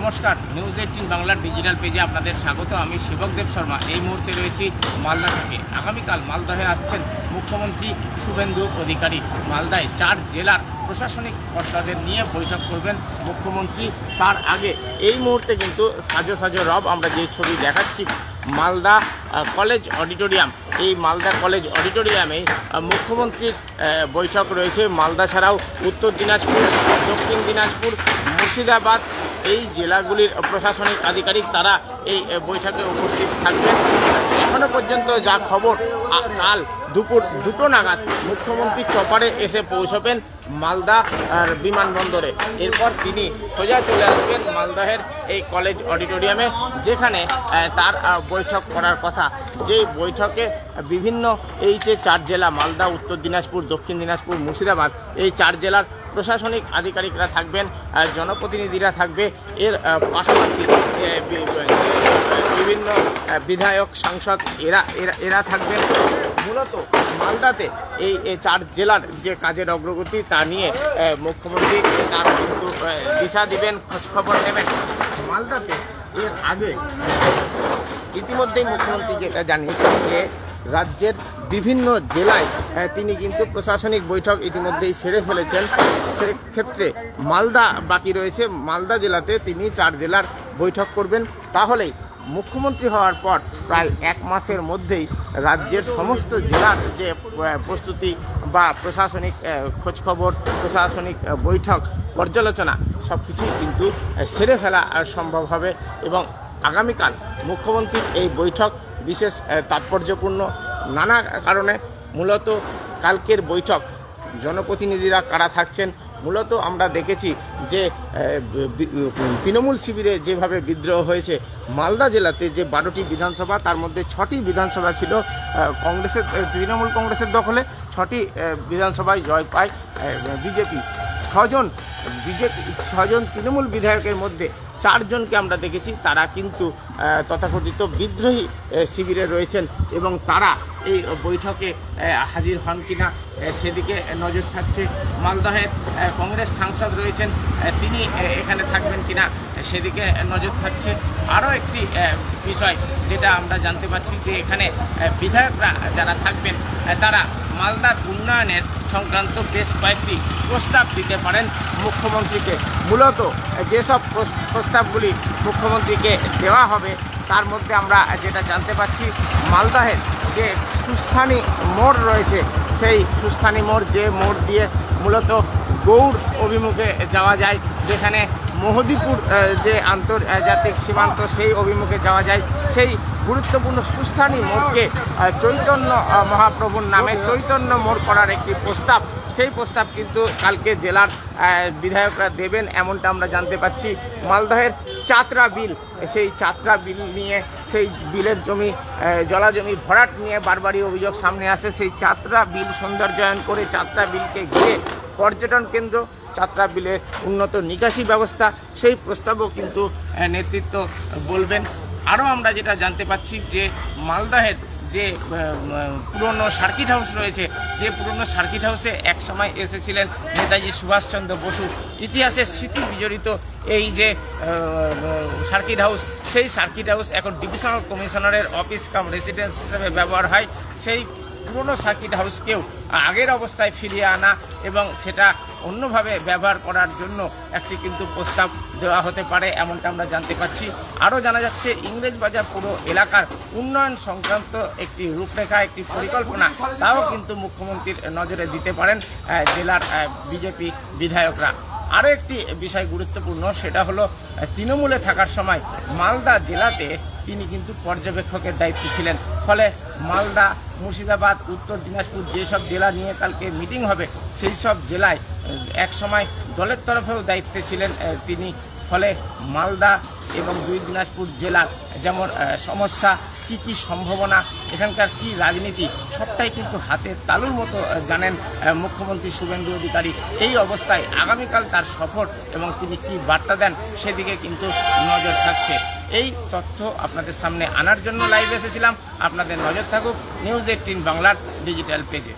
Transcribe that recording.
নমস্কার, নিউজ 18 বাংলার ডিজিটাল পেজে আপনাদের স্বাগত। আমি সেবক দেব শর্মা। এই মুহূর্তে রয়েছি মালদা থেকে। আগামীকাল মালদহে আসছেন মুখ্যমন্ত্রী শুভেন্দু অধিকারী। মালদায় 4 জেলার প্রশাসনিক কর্তাদের নিয়ে বৈঠক করবেন মুখ্যমন্ত্রী। তার আগে এই মুহূর্তে কিন্তু সাজো সাজো রব আমরা যে ছবি দেখাচ্ছি মালদা কলেজ অডিটোরিয়াম। এই মালদা কলেজ অডিটোরিয়ামে মুখ্যমন্ত্রীর বৈঠক রয়েছে। মালদা ছাড়াও উত্তর দিনাজপুর, দক্ষিণ দিনাজপুর, মুর্শিদাবাদ এই জেলাগুলির প্রশাসনিক আধিকারিক তারা এই বৈঠকে উপস্থিত থাকবেন। এখনো পর্যন্ত যা খবর, কাল দুপুর 2টো নাগাদ মুখ্যমন্ত্রী চপারে এসে পৌঁছবেন মালদা বিমানবন্দরে। এরপর তিনি সোজা চলে আসবেন মালদহের এই কলেজ অডিটোরিয়ামে, যেখানে তার বৈঠক করার কথা। যে বৈঠকে বিভিন্ন এই যে 4 জেলা মালদা, উত্তর দিনাজপুর, দক্ষিণ দিনাজপুর, মুর্শিদাবাদ এই 4 জেলার প্রশাসনিক আধিকারিকরা থাকবেন, জনপ্রতিনিধিরা থাকবে। এর পাশাপাশি বিভিন্ন বিধায়ক, সাংসদ এরা থাকবেন। মূলত মালদাতে এই 4 জেলার যে কাজের অগ্রগতি তা নিয়ে মুখ্যমন্ত্রী তার কিন্তু দিশা দিবেন, খোঁজখবর নেবেন। মালদাতে এর আগে ইতিমধ্যেই মুখ্যমন্ত্রী যেটা জানিয়েছেন যে রাজ্যের বিভিন্ন জেলায় তিনি কিন্তু প্রশাসনিক বৈঠক ইতিমধ্যেই সেরে ফেলেছেন। সেক্ষেত্রে মালদা বাকি রয়েছে। মালদা জেলাতে তিনি 4 জেলার বৈঠক করবেন। তাহলেই মুখ্যমন্ত্রী হওয়ার পর প্রায় 1 মাসের মধ্যেই রাজ্যের সমস্ত জেলার যে প্রস্তুতি বা প্রশাসনিক খোঁজখবর, প্রশাসনিক বৈঠক, পর্যালোচনা সব কিছুই কিন্তু সেরে ফেলা সম্ভব হবে। এবং আগামীকাল মুখ্যমন্ত্রীর এই বৈঠক বিশেষ তাৎপর্যপূর্ণ নানা কারণে। মূলত কালকের বৈঠক জনপ্রতিনিধিরা কারা থাকছেন, মূলত আমরা দেখেছি যে তৃণমূল শিবিরে যেভাবে বিদ্রোহ হয়েছে, মালদা জেলাতে যে 12টি বিধানসভা, তার মধ্যে 6টি বিধানসভা ছিল কংগ্রেসের, তৃণমূল কংগ্রেসের দখলে। 6টি বিধানসভায় জয় পায় বিজেপি। 6জন তৃণমূল বিধায়কের মধ্যে 4 জনকে আমরা দেখেছি তারা কিন্তু তথাকথিত বিদ্রোহী শিবিরে রয়েছেন এবং তারা এই বৈঠকে হাজির হন কিনা সেদিকে নজর থাকছে। মালদহের কংগ্রেস সাংসদ রয়েছেন, তিনি এখানে থাকবেন কিনা সেদিকে নজর থাকছে। আরও একটি বিষয় যেটা আমরা জানতে পারছি যে এখানে বিধায়করা যারা থাকবেন তারা মালদার উন্নয়নের সংক্রান্ত বেশ কয়েকটি প্রস্তাব দিতে পারেন মুখ্যমন্ত্রীকে। মূলত যেসব প্রস্তাবগুলি মুখ্যমন্ত্রীকে দেওয়া হবে তার মধ্যে আমরা যেটা জানতে পারছি, মালদহের যে সুস্থানী মোড় রয়েছে, সেই সুস্থানী মোড়, যে মোড় দিয়ে মূলত গৌড় অভিমুখে যাওয়া যায়, যেখানে মোহদীপুর যে আন্তর্জাতিক সীমান্ত সেই অভিমুখে যাওয়া যায়, সেই গুরুত্বপূর্ণ সুস্থানী মোড়কে চৈতন্য মহাপ্রভুর নামে চৈতন্য মোড় করার একটি প্রস্তাব, সেই প্রস্তাব কিন্তু কালকে জেলার বিধায়করা দেবেন এমনটা আমরা জানতে পাচ্ছি। মালদহের চাতরা বিল, সেই চাতরা বিল নিয়ে, সেই বিলের জলাজমি ভরাট নিয়ে বারবারই অভিযোগ সামনে আসে। সেই চাতরা বিল সৌন্দর্যায়ন করে চাতরা বিলকে ঘিরে পর্যটন কেন্দ্র, চাতরা বিলের উন্নত নিকাশি ব্যবস্থা, সেই প্রস্তাবও কিন্তু নেতৃত্ব বলবেন। আরও আমরা যেটা জানতে পাচ্ছি যে মালদহের যে পুরনো সার্কিট হাউস রয়েছে, যে পুরনো সার্কিট হাউসে একসময় এসেছিলেন নেতাজি সুভাষচন্দ্র বসু, ইতিহাসের স্মৃতি বিজড়িত এই যে সার্কিট হাউস, সেই সার্কিট হাউস এখন ডিভিশনাল কমিশনারের অফিস কাম রেসিডেন্স হিসেবে ব্যবহার হয়। সেই পুরনো সার্কিট হাউসকেও আগের অবস্থায় ফিরিয়ে আনা এবং সেটা অন্যভাবে ব্যবহার করার জন্য একটি কিন্তু প্রস্তাব দেওয়া হতে পারে এমনটা আমরা জানতে পারছি। আরও জানা যাচ্ছে ইংরেজবাজার পুরো এলাকার উন্নয়ন সংক্রান্ত একটি রূপরেখা, একটি পরিকল্পনা, তাও কিন্তু মুখ্যমন্ত্রীর নজরে দিতে পারেন জেলার বিজেপি বিধায়করা। আরও একটি বিষয় গুরুত্বপূর্ণ, সেটা হলো তৃণমূলে থাকার সময় মালদা জেলাতে তিনি কিন্তু পর্যবেক্ষকের দায়িত্বে ছিলেন। ফলে মালদা, মুর্শিদাবাদ, উত্তর দিনাজপুর যেসব জেলা নিয়ে কালকে মিটিং হবে, সেই সব জেলায় একসময় দলের তরফেও দায়িত্বে ছিলেন তিনি। ফলে মালদা এবং 2 দিনাজপুর জেলার যেমন সমস্যা, কি সম্ভাবনা, এখানকার কি রাজনীতি, সবটাই কিন্তু হাতের তালুর মতো জানেন মুখ্যমন্ত্রী শুভেন্দু অধিকারী। এই অবস্থায় আগামীকাল তার সফর এবং তিনি কি বার্তা দেন সেদিকে কিন্তু নজর থাকছে। এই তথ্য আপনাদের সামনে আনার জন্য লাইভ এসেছিলাম। আপনাদের নজর থাকুক নিউজ 18 বাংলার ডিজিটাল পেজে।